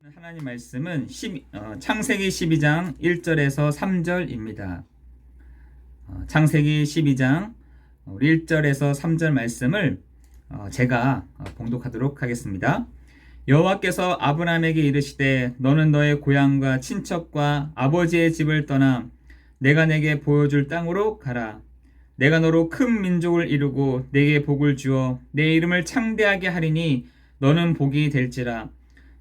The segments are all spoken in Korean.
하나님 말씀은 창세기 12장 1절에서 3절입니다. 창세기 12장 1절에서 3절 말씀을 제가 봉독하도록 하겠습니다. 여호와께서 아브라함에게 이르시되 너는 너의 고향과 친척과 아버지의 집을 떠나 내가 내게 보여줄 땅으로 가라. 내가 너로 큰 민족을 이루고 내게 복을 주어 내 이름을 창대하게 하리니 너는 복이 될지라.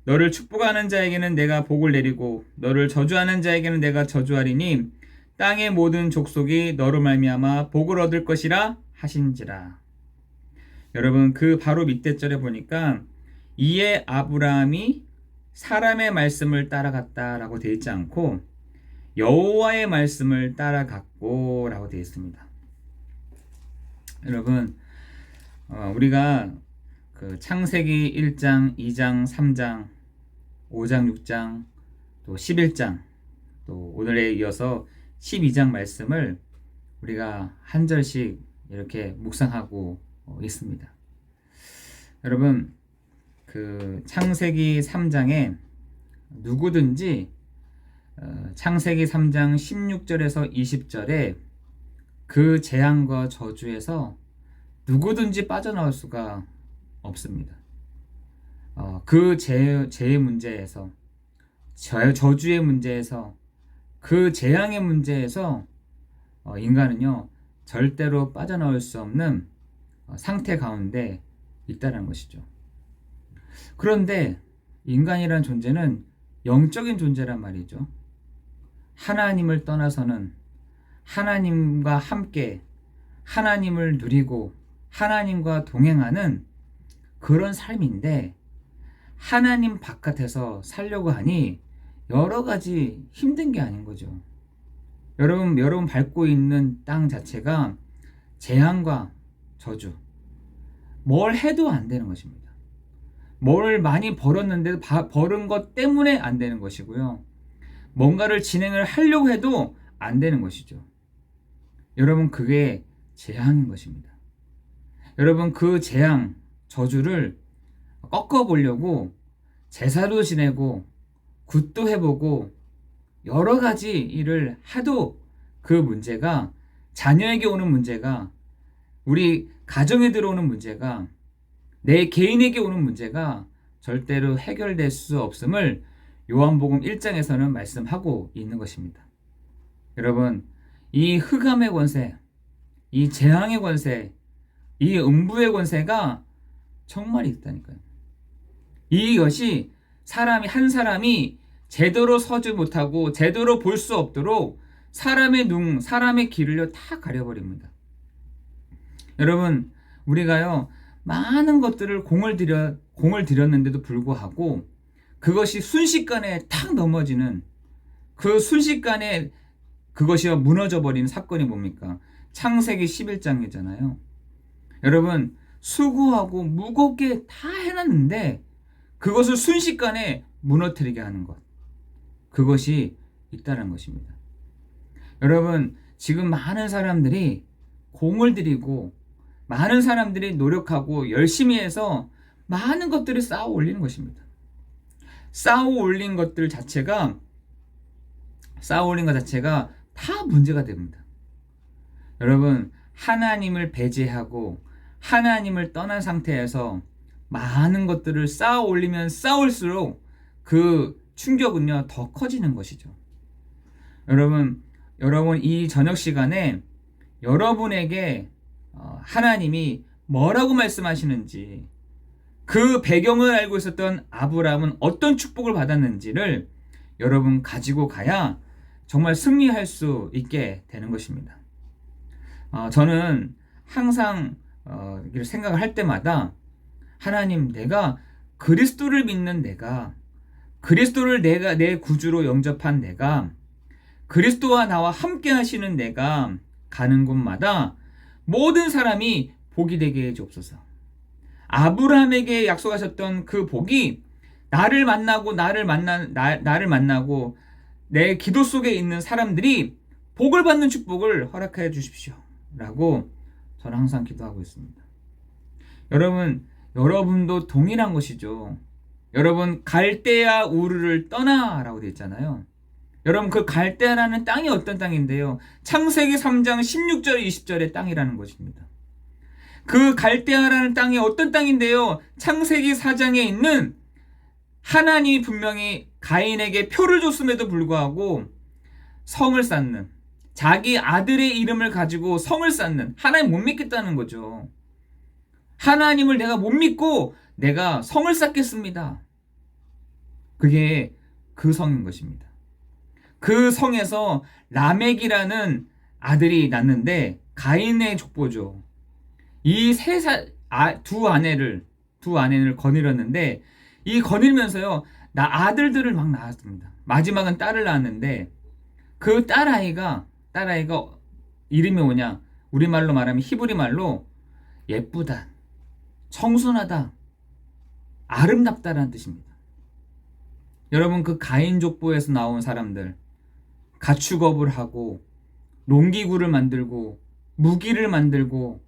너를 축복하는 자에게는 내가 복을 내리고 너를 저주하는 자에게는 내가 저주하리니 땅의 모든 족속이 너로 말미암아 복을 얻을 것이라 하신지라. 여러분, 그 바로 밑에 절에 보니까 이에 아브라함이 사람의 말씀을 따라갔다라고 되어 있지 않고 여호와의 말씀을 따라갔고라고 되어 있습니다. 여러분, 우리가 그 창세기 1장, 2장, 3장, 5장, 6장, 또 11장, 또 오늘에 이어서 12장 말씀을 우리가 한 절씩 이렇게 묵상하고 있습니다. 여러분, 그 창세기 3장에 누구든지 창세기 3장 16절에서 20절에 그 재앙과 저주에서 누구든지 빠져나올 수가 없습니다. 그 죄의 문제에서, 저주의 문제에서, 그 재앙의 문제에서 인간은요 절대로 빠져나올 수 없는 상태 가운데 있다는 것이죠. 그런데 인간이란 존재는 영적인 존재란 말이죠. 하나님을 떠나서는 하나님과 함께 하나님을 누리고 하나님과 동행하는 그런 삶인데 하나님 바깥에서 살려고 하니 여러 가지 힘든 게 아닌 거죠. 여러분 밟고 있는 땅 자체가 재앙과 저주, 뭘 해도 안 되는 것입니다. 뭘 많이 벌었는데도 벌은 것 때문에 안 되는 것이고요. 뭔가를 진행을 하려고 해도 안 되는 것이죠. 여러분, 그게 재앙인 것입니다. 여러분, 그 재앙, 저주를 꺾어보려고 제사도 지내고 굿도 해보고 여러 가지 일을 해도 그 문제가, 자녀에게 오는 문제가, 우리 가정에 들어오는 문제가, 내 개인에게 오는 문제가 절대로 해결될 수 없음을 요한복음 1장에서는 말씀하고 있는 것입니다. 여러분, 이 흑암의 권세, 이 재앙의 권세, 이 음부의 권세가 정말 있다니까요. 이것이 한 사람이 제대로 서지 못하고 제대로 볼 수 없도록 사람의 길을요 다 가려버립니다. 여러분, 우리가요 많은 것들을 공을 들였는데도 불구하고 그것이 순식간에 탁 넘어지는, 그 순식간에 그것이 무너져 버리는 사건이 뭡니까? 창세기 11장이잖아요. 여러분, 수고하고 무겁게 다 해놨는데 그것을 순식간에 무너뜨리게 하는 것, 그것이 있다는 것입니다. 여러분, 지금 많은 사람들이 공을 들이고 많은 사람들이 노력하고 열심히 해서 많은 것들을 쌓아 올리는 것입니다. 쌓아 올린 것 자체가 다 문제가 됩니다. 여러분, 하나님을 배제하고 하나님을 떠난 상태에서 많은 것들을 쌓아 올리면 쌓을수록 그 충격은요 더 커지는 것이죠. 여러분 이 저녁 시간에 여러분에게 하나님이 뭐라고 말씀하시는지, 그 배경을 알고 있었던 아브라함은 어떤 축복을 받았는지를 여러분 가지고 가야 정말 승리할 수 있게 되는 것입니다. 저는 항상 생각을 할 때마다 하나님, 내가 그리스도를 믿는 내가, 그리스도를 내 구주로 영접한 내가, 그리스도와 나와 함께 하시는 내가 가는 곳마다 모든 사람이 복이 되게 해주옵소서. 아브라함에게 약속하셨던 그 복이 나를 만나고 내 기도 속에 있는 사람들이 복을 받는 축복을 허락해 주십시오 라고 저는 항상 기도하고 있습니다. 여러분도 동일한 것이죠. 여러분 갈대아 우르를 떠나라고 되어 있잖아요. 여러분 그 갈대아라는 땅이 어떤 땅인데요? 창세기 3장 16절 20절의 땅이라는 것입니다. 그 갈대아라는 땅이 어떤 땅인데요? 창세기 4장에 있는 하나님이 분명히 가인에게 표를 줬음에도 불구하고 성을 쌓는, 자기 아들의 이름을 가지고 성을 쌓는, 하나님 못 믿겠다는 거죠. 하나님을 내가 못 믿고 내가 성을 쌓겠습니다. 그게 그 성인 것입니다. 그 성에서 라멕이라는 아들이 낳는데 가인의 족보죠. 이 두 아내를 거느렸는데 이 거닐면서요 아들들을 막 낳았습니다. 마지막은 딸을 낳았는데 그 딸아이가 이름이 뭐냐? 우리말로 말하면 히브리 말로 예쁘다, 청순하다, 아름답다라는 뜻입니다. 여러분 그 가인 족보에서 나온 사람들 가축업을 하고 농기구를 만들고 무기를 만들고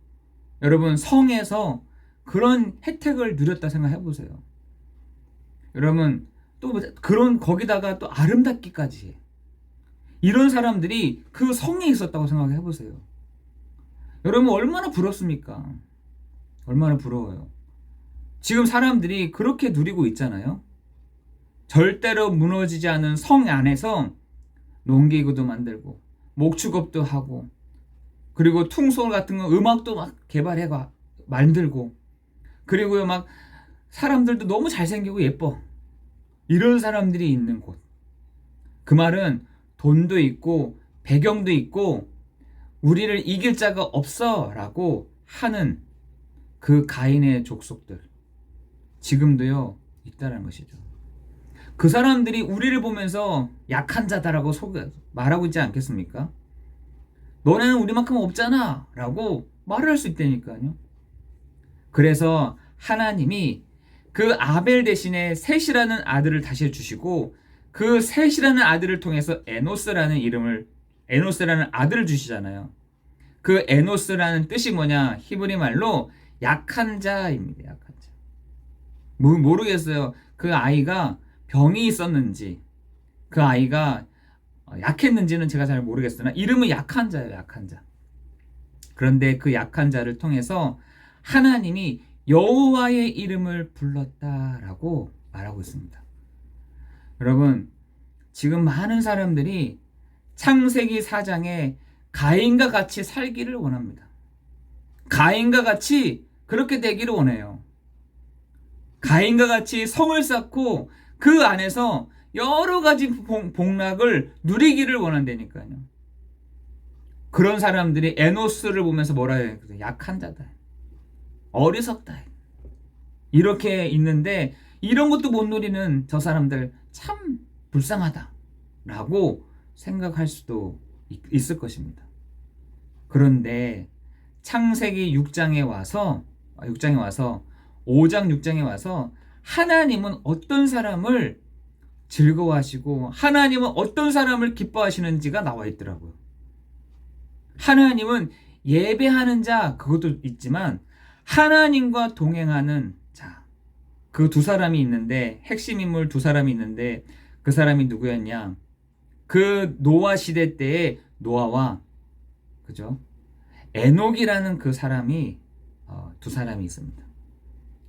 여러분 성에서 그런 혜택을 누렸다 생각해 보세요. 여러분 또 그런 거기다가 또 아름답기까지 이런 사람들이 그 성에 있었다고 생각해 보세요. 여러분 얼마나 부럽습니까? 얼마나 부러워요. 지금 사람들이 그렇게 누리고 있잖아요. 절대로 무너지지 않은 성 안에서 농기구도 만들고 목축업도 하고 그리고 퉁소울 같은 거 음악도 막 개발해 만들고 그리고요 막 사람들도 너무 잘생기고 예뻐 이런 사람들이 있는 곳. 그 말은 돈도 있고 배경도 있고 우리를 이길 자가 없어 라고 하는 그 가인의 족속들 지금도요 있다는 것이죠. 그 사람들이 우리를 보면서 약한 자다라고 말하고 있지 않겠습니까? 너네는 우리만큼 없잖아 라고 말을 할 수 있다니까요. 그래서 하나님이 그 아벨 대신에 셋이라는 아들을 다시 주시고 그 셋이라는 아들을 통해서 에노스라는 아들을 주시잖아요. 그 에노스라는 뜻이 뭐냐? 히브리 말로 약한 자입니다. 약한 자. 모르겠어요. 그 아이가 병이 있었는지 그 아이가 약했는지는 제가 잘 모르겠으나 이름은 약한 자예요. 약한 자. 그런데 그 약한 자를 통해서 하나님이 여호와의 이름을 불렀다라고 말하고 있습니다. 여러분 지금 많은 사람들이 창세기 4장에 가인과 같이 살기를 원합니다. 가인과 같이 그렇게 되기를 원해요. 가인과 같이 성을 쌓고 그 안에서 여러 가지 복락을 누리기를 원한다니까요. 그런 사람들이 에노스를 보면서 뭐라 해요? 약한 자다. 어리석다. 이렇게 있는데 이런 것도 못 누리는 저 사람들 참 불쌍하다. 라고 생각할 수도 있을 것입니다. 그런데 창세기 6장에 와서 5장 6장에 와서 하나님은 어떤 사람을 즐거워하시고 하나님은 어떤 사람을 기뻐하시는지가 나와 있더라고요. 하나님은 예배하는 자 그것도 있지만 하나님과 동행하는 자 그 두 사람이 있는데 핵심 인물 두 사람이 있는데 그 사람이 누구였냐? 그 노아 시대 때의 노아와 그죠? 에녹이라는 그 사람이 두 사람이 있습니다.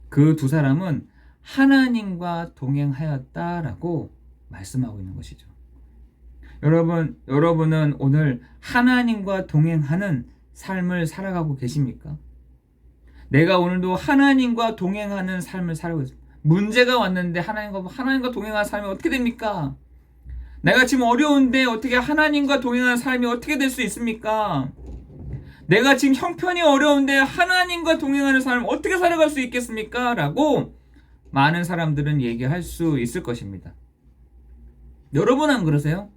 그 두 사람은 하나님과 동행하였다라고 말씀하고 있는 것이죠. 여러분은 오늘 하나님과 동행하는 삶을 살아가고 계십니까? 내가 오늘도 하나님과 동행하는 삶을 살아가고 있습니다. 문제가 왔는데 하나님과 동행하는 삶이 어떻게 됩니까? 내가 지금 어려운데 어떻게 하나님과 동행하는 삶이 어떻게 될 수 있습니까? 내가 지금 형편이 어려운데 하나님과 동행하는 삶을 어떻게 살아갈 수 있겠습니까? 라고 많은 사람들은 얘기할 수 있을 것입니다. 여러분 안 그러세요?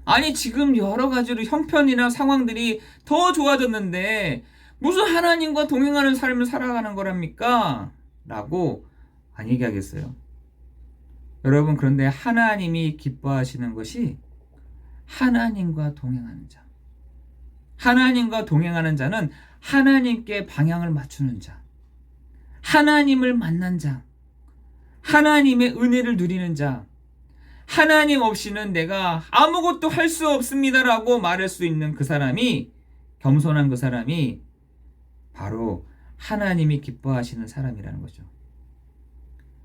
아니 지금 여러 가지로 형편이나 상황들이 더 좋아졌는데 무슨 하나님과 동행하는 삶을 살아가는 거랍니까? 라고 안 얘기하겠어요. 여러분 그런데 하나님이 기뻐하시는 것이 하나님과 동행하는 자. 하나님과 동행하는 자는 하나님께 방향을 맞추는 자. 하나님을 만난 자. 하나님의 은혜를 누리는 자, 하나님 없이는 내가 아무것도 할 수 없습니다라고 말할 수 있는 그 사람이, 겸손한 그 사람이 바로 하나님이 기뻐하시는 사람이라는 거죠.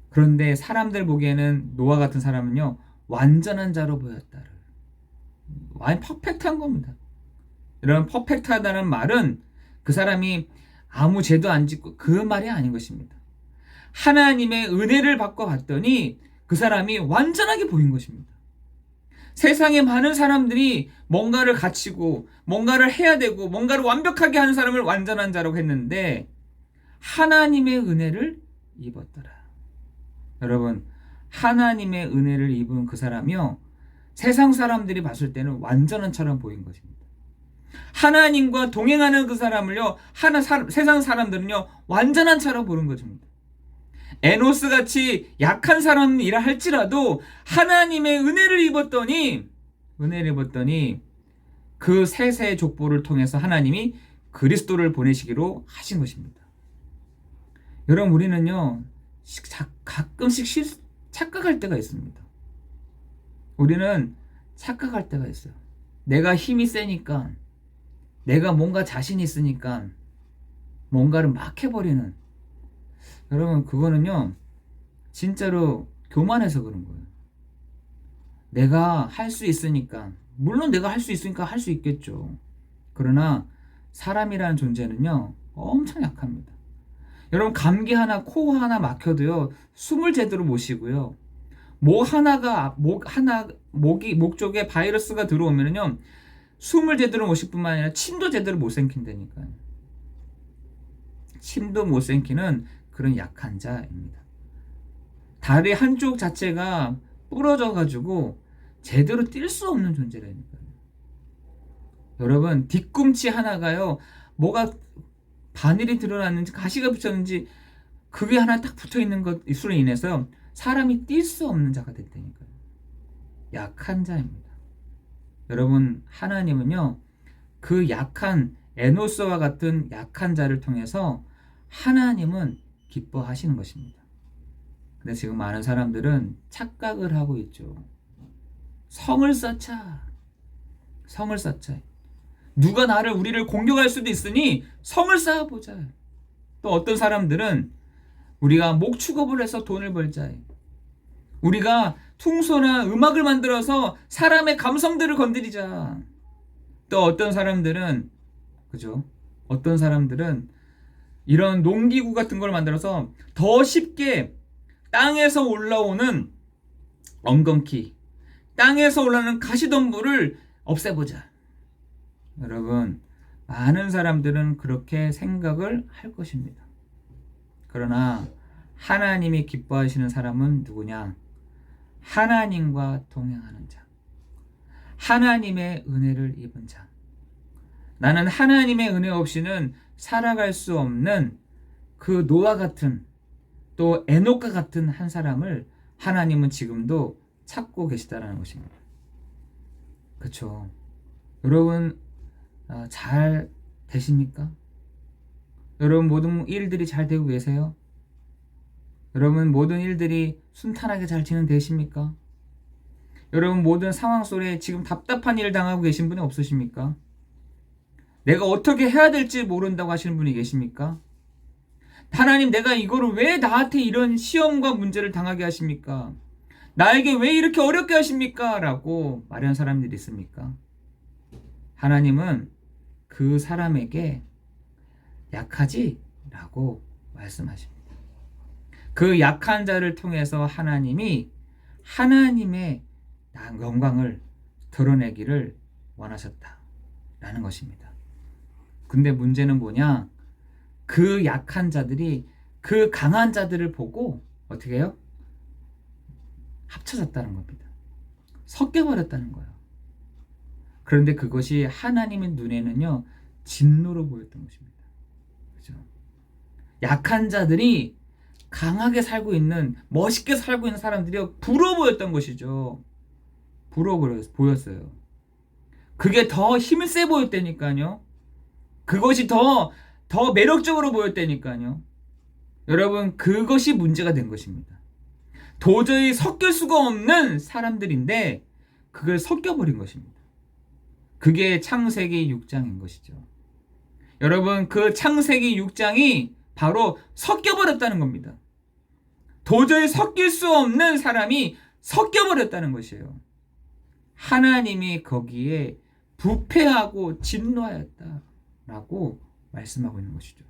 그런데 사람들 보기에는 노아 같은 사람은요, 완전한 자로 보였다를, 완전 퍼펙트한 겁니다. 이런 퍼펙트하다는 말은 그 사람이 아무 죄도 안 짓고 그 말이 아닌 것입니다. 하나님의 은혜를 받고 봤더니 그 사람이 완전하게 보인 것입니다. 세상에 많은 사람들이 뭔가를 갖추고 뭔가를 해야 되고 뭔가를 완벽하게 하는 사람을 완전한 자라고 했는데 하나님의 은혜를 입었더라. 여러분, 하나님의 은혜를 입은 그 사람이요, 세상 사람들이 봤을 때는 완전한 처럼 보인 것입니다. 하나님과 동행하는 그 사람을요, 세상 사람들은요, 완전한 차로 보는 것입니다. 에노스 같이 약한 사람이라 할지라도 하나님의 은혜를 입었더니 그 셋의 족보를 통해서 하나님이 그리스도를 보내시기로 하신 것입니다. 여러분, 우리는요, 가끔씩 착각할 때가 있습니다. 우리는 착각할 때가 있어요. 내가 힘이 세니까, 내가 뭔가 자신 있으니까 뭔가를 막 해버리는, 여러분, 그거는요 진짜로 교만해서 그런 거예요. 내가 할 수 있으니까, 물론 내가 할 수 있으니까 할 수 있겠죠. 그러나 사람이라는 존재는요 엄청 약합니다. 여러분, 감기 하나, 코 하나 막혀도요 숨을 제대로 못 쉬고요, 목 쪽에 바이러스가 들어오면요 숨을 제대로 못 쉴 뿐만 아니라 침도 제대로 못 삼킨다니까요. 침도 못 삼키는 그런 약한 자입니다. 다리 한쪽 자체가 부러져 가지고 제대로 뛸 수 없는 존재라니까요. 여러분, 뒤꿈치 하나가요, 뭐가 바늘이 드러났는지 가시가 붙였는지 그게 하나 딱 붙어 있는 것으로 인해서 사람이 뛸 수 없는 자가 됐다니까요. 약한 자입니다. 여러분, 하나님은요 그 약한 에노스와 같은 약한 자를 통해서 하나님은 기뻐하시는 것입니다. 근데 지금 많은 사람들은 착각을 하고 있죠. 성을 쌓자. 누가 우리를 공격할 수도 있으니 성을 쌓아보자. 또 어떤 사람들은 우리가 목축업을 해서 돈을 벌자. 우리가 퉁소나 음악을 만들어서 사람의 감성들을 건드리자. 또 어떤 사람들은, 그죠? 어떤 사람들은 이런 농기구 같은 걸 만들어서 더 쉽게 땅에서 올라오는 엉겅퀴, 땅에서 올라오는 가시덤불을 없애보자. 여러분, 많은 사람들은 그렇게 생각을 할 것입니다. 그러나 하나님이 기뻐하시는 사람은 누구냐? 하나님과 동행하는 자, 하나님의 은혜를 입은 자. 나는 하나님의 은혜 없이는 살아갈 수 없는 그 노아 같은, 또 에녹과 같은 한 사람을 하나님은 지금도 찾고 계시다라는 것입니다. 그렇죠? 여러분, 잘 되십니까? 여러분, 모든 일들이 잘 되고 계세요? 여러분, 모든 일들이 순탄하게 잘 진행되십니까? 여러분, 모든 상황 속에 지금 답답한 일을 당하고 계신 분이 없으십니까? 내가 어떻게 해야 될지 모른다고 하시는 분이 계십니까? 하나님, 내가 이거를 왜 나한테 이런 시험과 문제를 당하게 하십니까? 나에게 왜 이렇게 어렵게 하십니까? 라고 말하는 사람들이 있습니까? 하나님은 그 사람에게 약하지? 라고 말씀하십니다. 그 약한 자를 통해서 하나님이 하나님의 영광을 드러내기를 원하셨다라는 것입니다. 근데 문제는 뭐냐? 그 약한 자들이 그 강한 자들을 보고 어떻게 해요? 합쳐졌다는 겁니다. 섞여버렸다는 거예요. 그런데 그것이 하나님의 눈에는요 진노로 보였던 것입니다. 그렇죠? 약한 자들이 강하게 살고 있는, 멋있게 살고 있는 사람들이 부러워 보였던 것이죠. 부러워 보였어요. 그게 더 힘이 세 보였다니까요. 그것이 더 매력적으로 보였다니까요. 여러분, 그것이 문제가 된 것입니다. 도저히 섞일 수가 없는 사람들인데 그걸 섞여버린 것입니다. 그게 창세기 6장인 것이죠. 여러분, 그 창세기 6장이 바로 섞여버렸다는 겁니다. 도저히 섞일 수 없는 사람이 섞여버렸다는 것이에요. 하나님이 거기에 부패하고 진노하였다라고 말씀하고 있는 것이죠.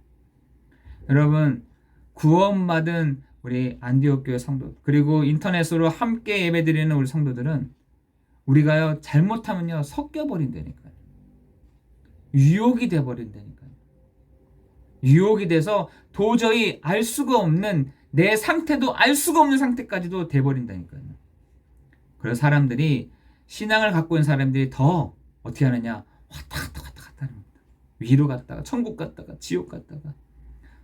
여러분, 구원받은 우리 안디옥 교회 성도, 그리고 인터넷으로 함께 예배드리는 우리 성도들은 우리가요, 잘못하면요, 섞여버린다니까요. 유혹이 돼버린다니까요. 유혹이 돼서 도저히 알 수가 없는, 내 상태도 알 수가 없는 상태까지도 돼버린다니까요. 그래서 사람들이, 신앙을 갖고 있는 사람들이 더 어떻게 하느냐, 왔다 갔다 하는 겁니다. 위로 갔다가 천국 갔다가 지옥 갔다가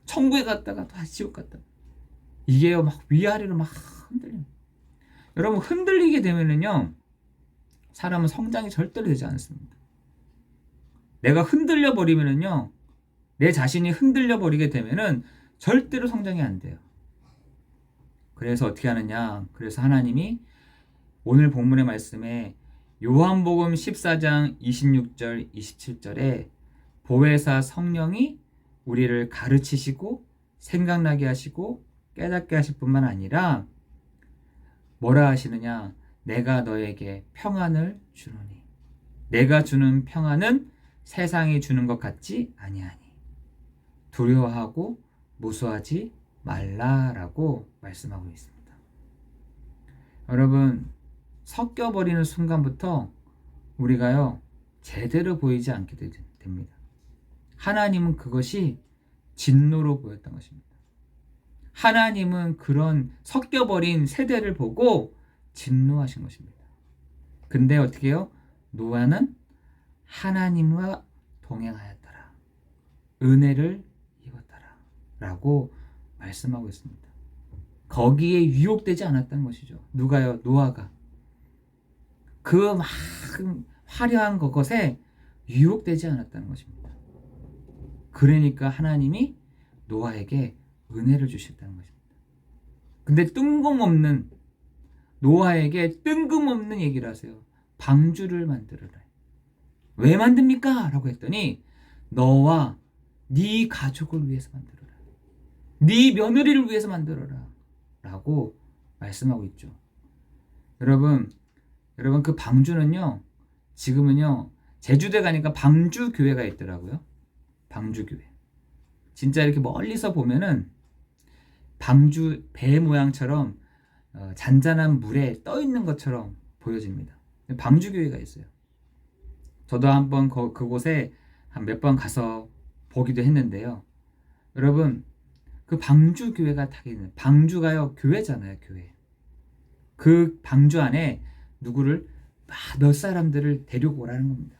천국에 갔다가 또 지옥 갔다가, 이게요 막 위아래로 막 흔들립니다. 여러분, 흔들리게 되면은요, 사람은 성장이 절대로 되지 않습니다. 내가 흔들려 버리면은요, 내 자신이 흔들려 버리게 되면은 절대로 성장이 안 돼요. 그래서 어떻게 하느냐, 그래서 하나님이 오늘 본문의 말씀에 요한복음 14장 26절 27절에 보혜사 성령이 우리를 가르치시고 생각나게 하시고 깨닫게 하실 뿐만 아니라 뭐라 하시느냐, 내가 너에게 평안을 주노니 내가 주는 평안은 세상이 주는 것 같지 아니하니 두려워하고 무서워하지 말라라고 말씀하고 있습니다. 여러분, 섞여버리는 순간부터 우리가요 제대로 보이지 않게 됩니다. 하나님은 그것이 진노로 보였던 것입니다. 하나님은 그런 섞여버린 세대를 보고 진노하신 것입니다. 근데 어떻게 해요? 노아는 하나님과 동행하였더라, 은혜를 입었더라 라고 말씀하고 있습니다. 거기에 유혹되지 않았다는 것이죠. 누가요? 노아가. 그 막 화려한 것에 유혹되지 않았다는 것입니다. 그러니까 하나님이 노아에게 은혜를 주셨다는 것입니다. 근데 뜬금없는, 노아에게 뜬금없는 얘기를 하세요. 방주를 만들어라. 왜 만듭니까? 라고 했더니 너와 네 가족을 위해서 만들어라, 네 며느리를 위해서 만들어라 라고 말씀하고 있죠. 여러분 그 방주는요, 지금은요 제주도에 가니까 방주교회가 있더라고요. 방주교회. 진짜 이렇게 멀리서 보면은 방주 배 모양처럼 잔잔한 물에 떠 있는 것처럼 보여집니다. 방주교회가 있어요. 저도 한번 그곳에 한 몇 번 가서 보기도 했는데요. 여러분, 그 방주교회가 다 있는, 방주가요 교회잖아요, 교회. 그 방주 안에 누구를 몇 사람들을 데리고 오라는 겁니다.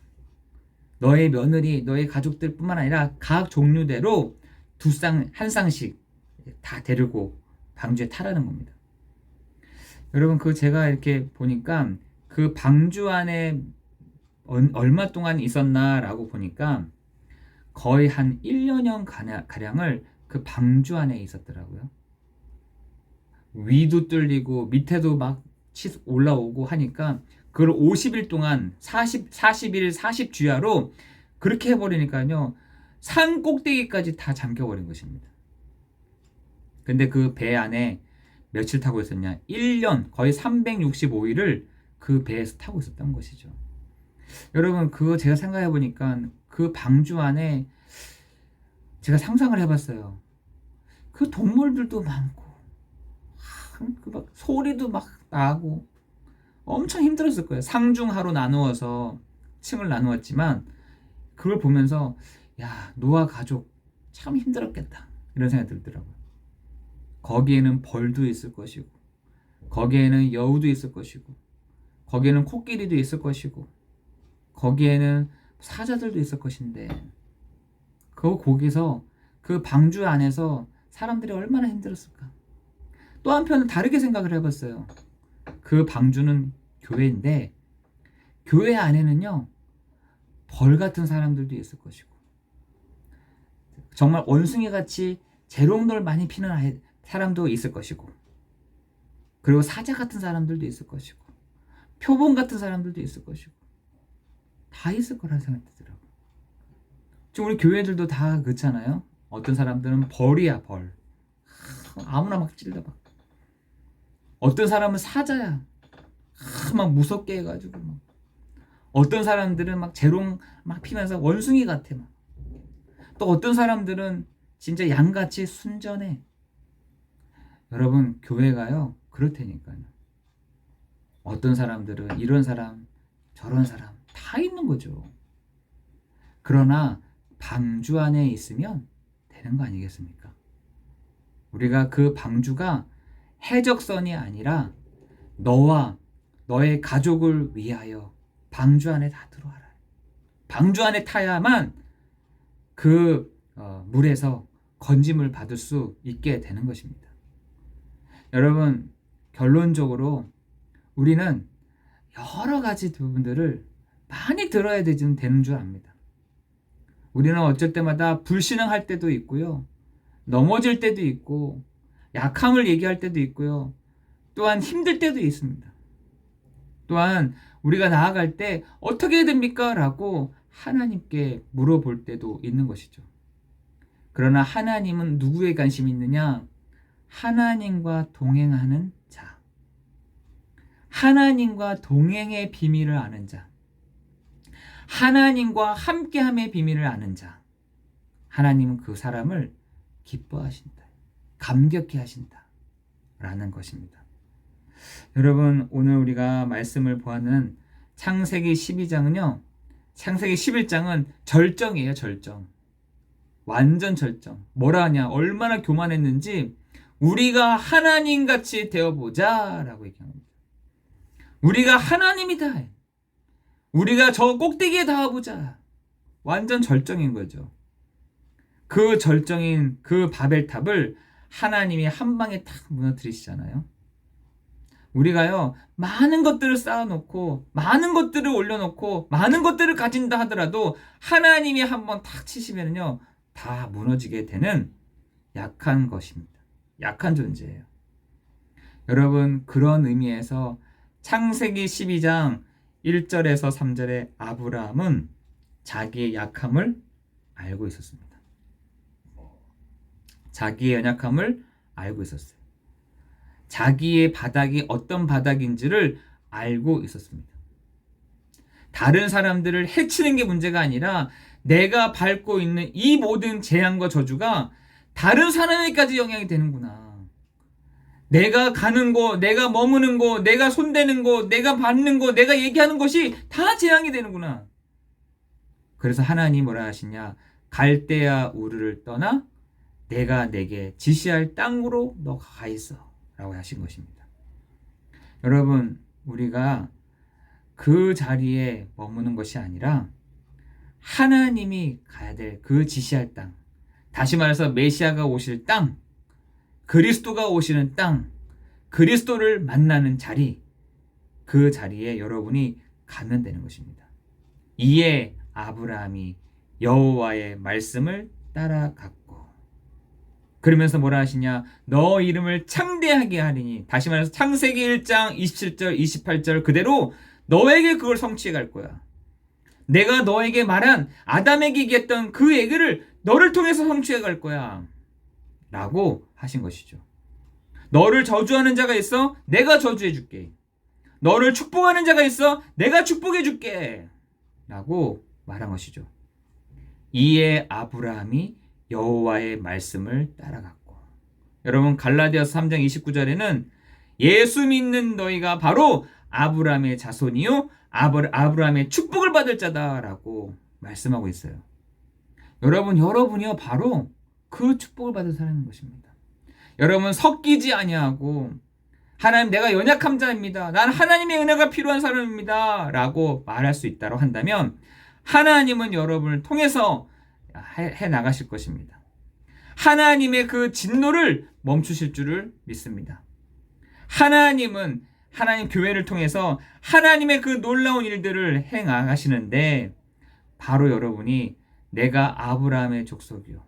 너의 며느리, 너의 가족들 뿐만 아니라 각 종류대로 한 쌍씩 다 데리고 방주에 타라는 겁니다. 여러분, 그 제가 이렇게 보니까 그 방주 안에 얼마 동안 있었나라고 보니까 거의 한 1년여 가량을 그 방주 안에 있었더라고요. 위도 뚫리고 밑에도 막 올라오고 하니까 그걸 50일 동안 40일 40주야로 그렇게 해버리니까요, 산 꼭대기까지 다 잠겨버린 것입니다. 근데 그 배 안에 며칠 타고 있었냐? 1년, 거의 365일을 그 배에서 타고 있었던 것이죠. 여러분, 그거 제가 생각해 보니까 그 방주 안에 제가 상상을 해봤어요. 그 동물들도 많고, 그 막 소리도 막 나고 엄청 힘들었을 거예요. 상중하로 나누어서 층을 나누었지만 그걸 보면서 야, 노아 가족 참 힘들었겠다 이런 생각이 들더라고요. 거기에는 벌도 있을 것이고, 거기에는 여우도 있을 것이고, 거기에는 코끼리도 있을 것이고, 거기에는 사자들도 있을 것인데, 거기서 그 방주 안에서 사람들이 얼마나 힘들었을까. 또 한편은 다르게 생각을 해봤어요. 그 방주는 교회인데 교회 안에는요 벌 같은 사람들도 있을 것이고, 정말 원숭이 같이 재롱돌 많이 피는 사람도 있을 것이고, 그리고 사자 같은 사람들도 있을 것이고 표본 같은 사람들도 있을 것이고 다 있을 거라는 생각이 들더라고요. 지금 우리 교회들도 다 그렇잖아요. 어떤 사람들은 벌이야 벌. 아무나 막 찔러봐. 어떤 사람은 사자야. 막 무섭게 해가지고 막. 어떤 사람들은 막 재롱 막 피면서 원숭이 같아 막. 또 어떤 사람들은 진짜 양같이 순전해. 여러분 교회가요 그렇다니까요. 어떤 사람들은 이런 사람 저런 사람 다 있는 거죠. 그러나 방주 안에 있으면 되는 거 아니겠습니까? 우리가 그 방주가 해적선이 아니라 너와 너의 가족을 위하여 방주 안에 다 들어와라. 방주 안에 타야만 그 물에서 건짐을 받을 수 있게 되는 것입니다. 여러분 결론적으로 우리는 여러 가지 부분들을 많이 들어야 되는 줄 압니다. 우리는 어쩔 때마다 불신앙할 때도 있고요. 넘어질 때도 있고 약함을 얘기할 때도 있고요. 또한 힘들 때도 있습니다. 또한 우리가 나아갈 때 어떻게 해야 됩니까? 라고 하나님께 물어볼 때도 있는 것이죠. 그러나 하나님은 누구에 관심이 있느냐? 하나님과 동행하는 자. 하나님과 동행의 비밀을 아는 자. 하나님과 함께함의 비밀을 아는 자. 하나님은 그 사람을 기뻐하신다. 감격해 하신다. 라는 것입니다. 여러분 오늘 우리가 말씀을 보았는 창세기 12장은요. 창세기 11장은 절정이에요. 절정. 완전 절정. 뭐라 하냐. 얼마나 교만했는지 우리가 하나님같이 되어보자 라고 얘기합니다. 우리가 하나님이다. 우리가 저 꼭대기에 닿아보자. 완전 절정인 거죠. 그 절정인 그 바벨탑을 하나님이 한 방에 탁 무너뜨리시잖아요. 우리가요 많은 것들을 쌓아놓고 많은 것들을 올려놓고 많은 것들을 가진다 하더라도 하나님이 한번 탁 치시면요 다 무너지게 되는 약한 것입니다. 약한 존재예요. 여러분 그런 의미에서 창세기 12장 1절에서 3절에 아브라함은 자기의 약함을 알고 있었습니다. 자기의 연약함을 알고 있었어요. 자기의 바닥이 어떤 바닥인지를 알고 있었습니다. 다른 사람들을 해치는 게 문제가 아니라 내가 밟고 있는 이 모든 재앙과 저주가 다른 사람에게까지 영향이 되는구나. 내가 가는 곳, 내가 머무는 곳, 내가 손대는 곳, 내가 받는 곳, 내가 얘기하는 것이 다 재앙이 되는구나. 그래서 하나님이 뭐라 하시냐. 갈대아 우르를 떠나 내가 내게 지시할 땅으로 너가 가 있어 라고 하신 것입니다. 여러분 우리가 그 자리에 머무는 것이 아니라 하나님이 가야 될 그 지시할 땅, 다시 말해서 메시아가 오실 땅, 그리스도가 오시는 땅, 그리스도를 만나는 자리, 그 자리에 여러분이 가면 되는 것입니다. 이에 아브라함이 여호와의 말씀을 따라갔고 그러면서 뭐라 하시냐. 너 이름을 창대하게 하리니, 다시 말해서 창세기 1장 27절 28절 그대로 너에게 그걸 성취해 갈 거야. 내가 너에게 말한 아담에게 얘기했던 그 얘기를 너를 통해서 성취해 갈 거야 라고 하신 것이죠. 너를 저주하는 자가 있어? 내가 저주해 줄게. 너를 축복하는 자가 있어? 내가 축복해 줄게 라고 말한 것이죠. 이에 아브라함이 여호와의 말씀을 따라갔고, 여러분 갈라디아서 3장 29절에는 예수 믿는 너희가 바로 아브라함의 자손이요 아브라함의 축복을 받을 자다라고 말씀하고 있어요. 여러분이요 바로 그 축복을 받은 사람인 것입니다. 여러분 섞이지 아니하고 하나님 내가 연약한 자입니다. 난 하나님의 은혜가 필요한 사람입니다 라고 말할 수 있다고 한다면 하나님은 여러분을 통해서 해 나가실 것입니다. 하나님의 그 진노를 멈추실 줄을 믿습니다. 하나님은 하나님 교회를 통해서 하나님의 그 놀라운 일들을 해 나가시는데 바로 여러분이 내가 아브라함의 족속이요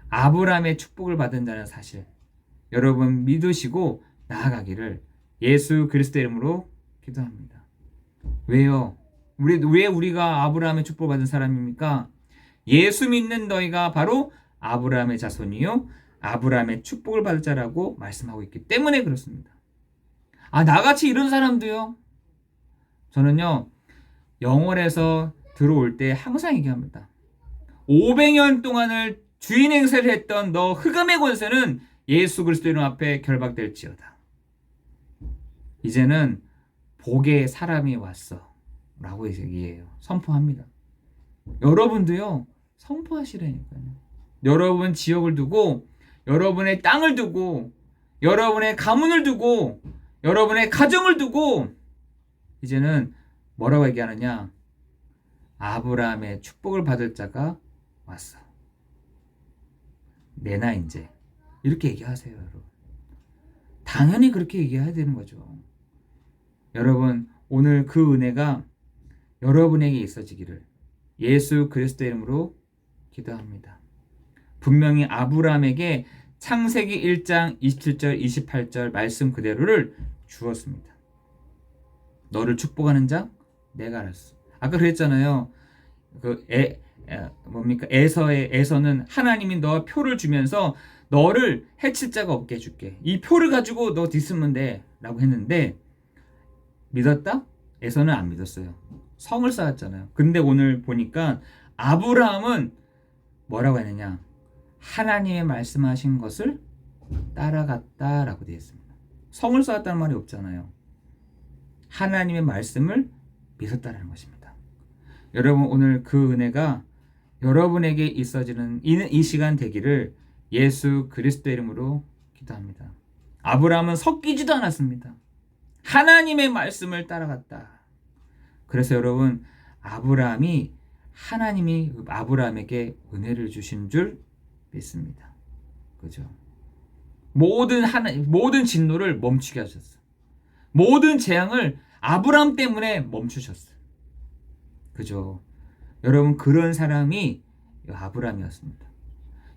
아브라함의 축복을 받은 자는 사실 여러분 믿으시고 나아가기를 예수 그리스도 이름으로 기도합니다. 왜요? 왜 우리가 아브라함의 축복을 받은 사람입니까? 예수 믿는 너희가 바로 아브라함의 자손이요 아브라함의 축복을 받을 자라고 말씀하고 있기 때문에 그렇습니다. 나같이 이런 사람도요. 저는요. 영월에서 들어올 때 항상 얘기합니다. 500년 동안을 주인 행세를 했던 너 흑암의 권세는 예수 그리스도 이름 앞에 결박될지어다. 이제는 복의 사람이 왔어 라고 얘기해요. 선포합니다. 여러분도요. 선포하시라니까요. 여러분 지역을 두고 여러분의 땅을 두고 여러분의 가문을 두고 여러분의 가정을 두고 이제는 뭐라고 얘기하느냐? 아브라함의 축복을 받을 자가 왔어. 내나 이제 이렇게 얘기하세요, 여러분. 당연히 그렇게 얘기해야 되는 거죠. 여러분, 오늘 그 은혜가 여러분에게 있어지기를 예수 그리스도 이름으로 기도합니다. 분명히 아브라함에게 창세기 1장 27절 28절 말씀 그대로를 주었습니다. 너를 축복하는 자 내가 알았어. 아까 그랬잖아요. 에서는 하나님이 너와 표를 주면서 너를 해칠 자가 없게 해줄게. 이 표를 가지고 너 뒤쓰면 돼 라고 했는데 믿었다? 에서는 안 믿었어요. 성을 쌓았잖아요. 근데 오늘 보니까 아브라함은 뭐라고 했느냐? 하나님의 말씀하신 것을 따라갔다라고 되어 있습니다. 성을 쌓았다는 말이 없잖아요. 하나님의 말씀을 믿었다는 것입니다. 여러분 오늘 그 은혜가 여러분에게 있어지는 이 시간 되기를 예수 그리스도 이름으로 기도합니다. 아브라함은 섞이지도 않았습니다. 하나님의 말씀을 따라갔다. 그래서 여러분 하나님이 아브라함에게 은혜를 주신 줄 믿습니다. 그죠? 모든 진노를 멈추게 하셨어. 모든 재앙을 아브라함 때문에 멈추셨어요. 그죠? 여러분 그런 사람이 아브라함이었습니다.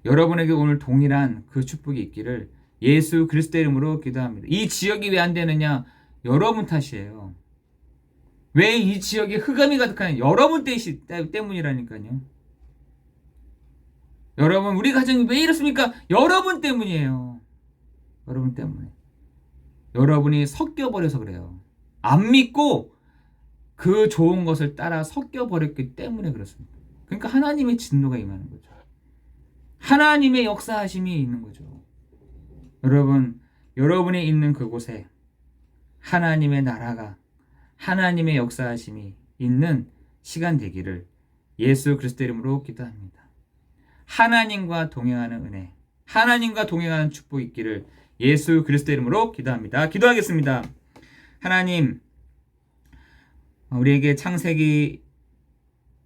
여러분에게 오늘 동일한 그 축복이 있기를 예수 그리스도 이름으로 기도합니다. 이 지역이 왜 안 되느냐? 여러분 탓이에요. 왜 이 지역에 흑암이 가득하냐? 여러분 때문이라니까요. 여러분 우리 가정이 왜 이렇습니까? 여러분 때문이에요. 여러분 때문에. 여러분이 섞여버려서 그래요. 안 믿고 그 좋은 것을 따라 섞여버렸기 때문에 그렇습니다. 그러니까 하나님의 진노가 임하는 거죠. 하나님의 역사하심이 있는 거죠. 여러분, 여러분이 있는 그곳에 하나님의 나라가 하나님의 역사하심이 있는 시간 되기를 예수 그리스도 이름으로 기도합니다. 하나님과 동행하는 은혜, 하나님과 동행하는 축복이 있기를 예수 그리스도 이름으로 기도합니다. 기도하겠습니다. 하나님, 우리에게 창세기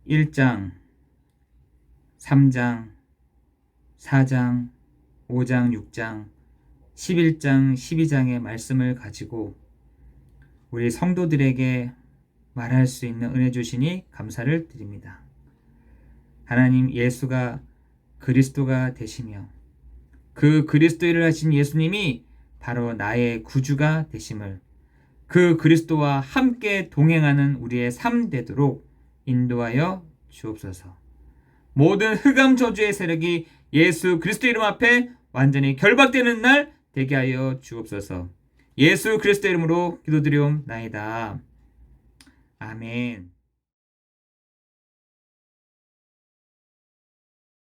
1장, 3장, 4장, 5장, 6장, 11장, 12장의 말씀을 가지고 우리 성도들에게 말할 수 있는 은혜 주시니 감사를 드립니다. 하나님, 예수가 그리스도가 되시며 그 그리스도 일을 하신 예수님이 바로 나의 구주가 되심을 그 그리스도와 함께 동행하는 우리의 삶 되도록 인도하여 주옵소서. 모든 흑암 저주의 세력이 예수 그리스도 이름 앞에 완전히 결박되는 날 되게 하여 주옵소서. 예수 그리스도 이름으로 기도드리옵나이다. 아멘.